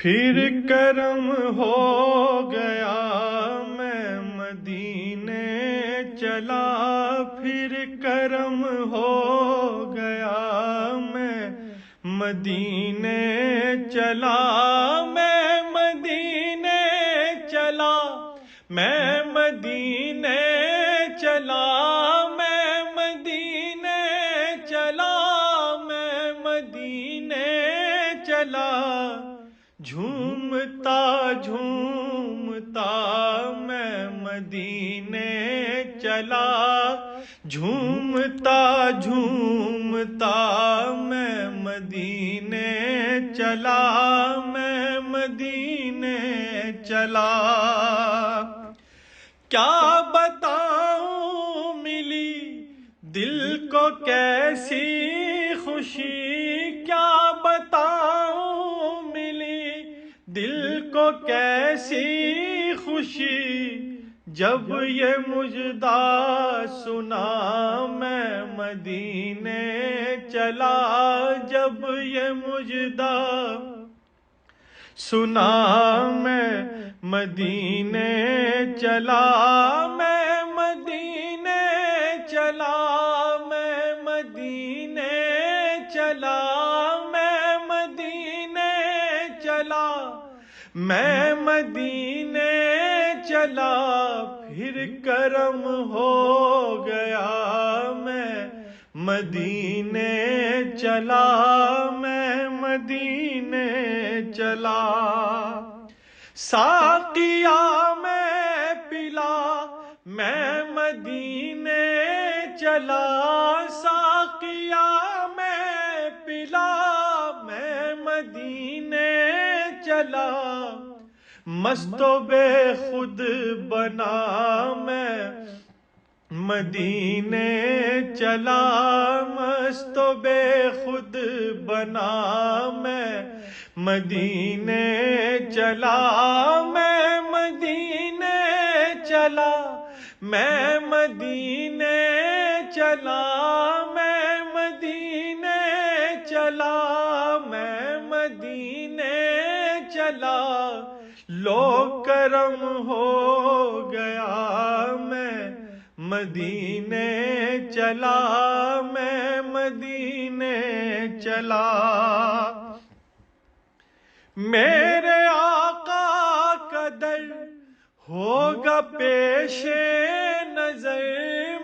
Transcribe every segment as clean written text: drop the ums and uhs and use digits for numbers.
پھر کرم ہو گیا میں مدینے چلا، پھر کرم ہو گیا میں مدینے چلا، میں مدینے چلا، میں مدینے چلا، میں مدینے چلا، میں مدینے چلا، جھومتا جھومتا میں مدینے چلا، جھومتا جھومتا میں مدینے چلا، میں مدینے چلا۔ کیا بتاؤں ملی دل کو کیسی خوشی، کیا بتاؤں ملی دل کو کیسی خوشی، جب یہ مژدہ سنا میں مدینے چلا، جب یہ مژدہ سنا میں مدینے چلا، میں مدینے چلا، میں مدینے چلا، میں مدینے چلا، میں مدینے چلا، پھر کرم ہو گیا میں مدینے چلا، میں مدینے چلا۔ ساقیا میں پلا میں مدینے چلا، ساقیا میں پلا میں مدینے چلا، مست و بے خود بنا میں مدینے چلا، مست و بے خود بنا میں مدینے چلا، میں مدینے چلا، میں مدینے چلا، میں مدینے چلا، میں مدینے چلا، لو کرم ہو گیا میں مدینے چلا، میں مدینے چلا۔ میرے آقا کا در ہوگا پیش نظر،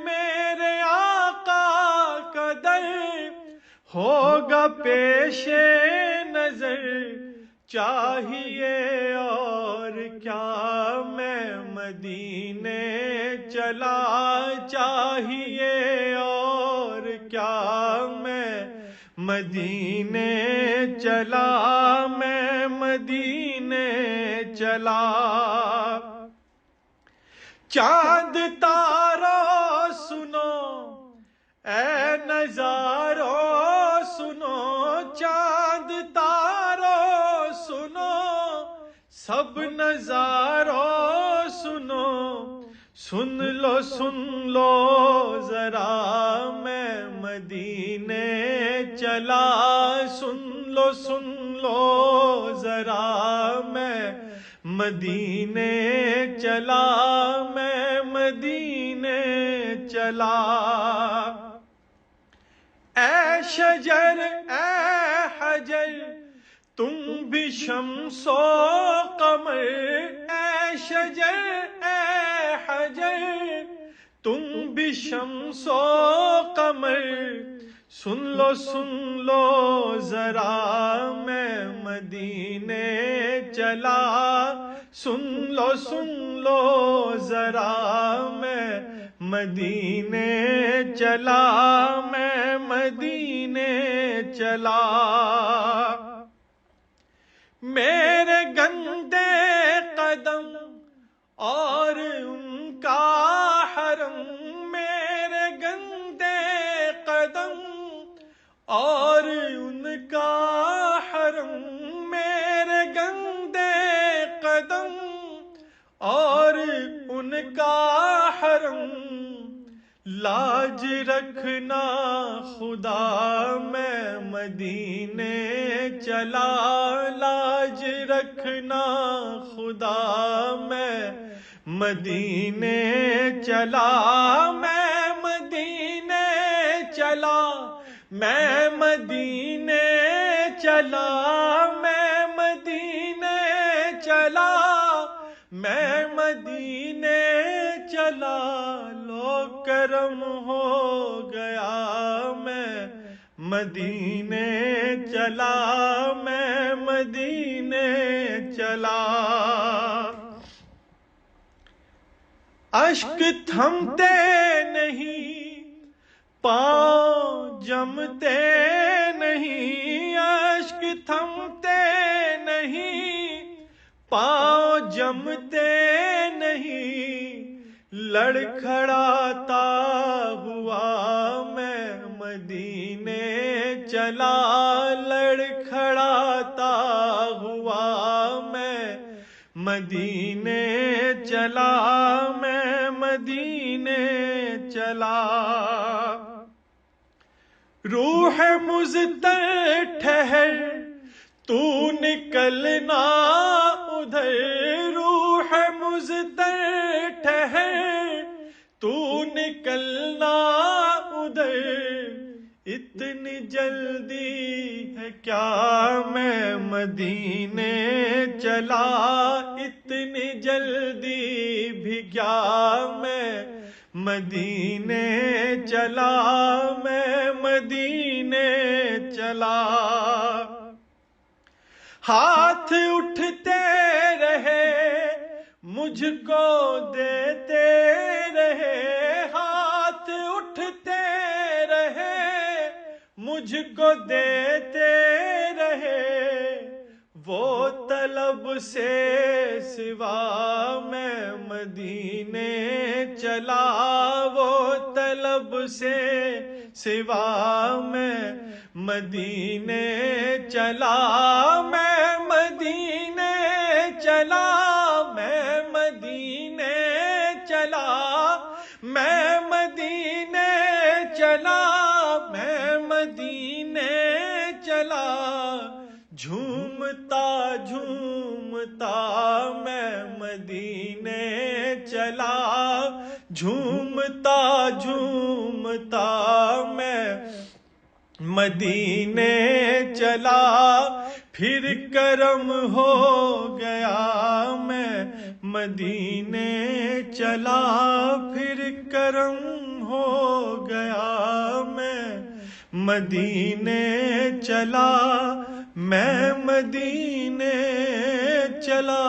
میرے آقا کا در ہوگا پیش نظر، چاہیے اور کیا میں مدینے چلا، چاہیے اور کیا میں مدینے چلا، میں مدینے چلا۔ چاند تارو سنو اے نظارو سنو، چاند تارو سنو سب نظارو سنو، سن لو ذرا میں مدینے چلا، سن لو ذرا میں مدینے چلا، میں مدینے چلا۔ اے شجر اے حجر تم بھی شمس و قمر، اے شجر اے حجر تم بھی شمس و قمر، سن لو ذرا میں مدینے چلا، سن لو ذرا میں مدینے چلا، میں مدینے چلا۔ میرے گندے قدم اور ان کا حرم، میرے گندے قدم اور ان کا حرم، میرے گندے قدم اور ان کا حرم، لاج رکھنا خدا میں مدینے چلا لاج رکھنا خدا میں مدینے چلا میں مدینے چلا میں مدینے چلا میں مدینے چلا میں مدینے چلا لو کرم ہو گیا میں مدینے چلا میں مدینے چلا اشک تھمتے نہیں پاؤں جمتے نہیں اشک تھمتے نہیں پاؤں جمتے نہیں لڑکھڑاتا ہوا میں مدینے چلا لڑکھڑاتا ہوا میں مدینے چلا میں مدینے چلا روح مزتر ٹھہر تو نکلنا ادھر روح مزتر ٹھہر تو نکلنا ادھر اتنی جلدی ہے کیا میں مدینے چلا اتنی جلدی بھی کیا میں مدینے چلا میں مدینے چلا ہاتھ اٹھتے رہے مجھ کو دیتے رہے ہاتھ اٹھتے رہے مجھ کو دیتے رہے وہ طلب سے سوا میں مدینے چلا وہ طلب سے سوا میں مدینے چلا میں مدینے چلا میں مدینے چلا میں مدینے چلا میں مدینے چلا جھومتا جھومتا میں مدینے چلا جھومتا جھومتا میں مدینے چلا پھر کرم ہو گیا میں مدینے چلا پھر کرم ہو گیا میں مدینے چلا میں مدینے چلا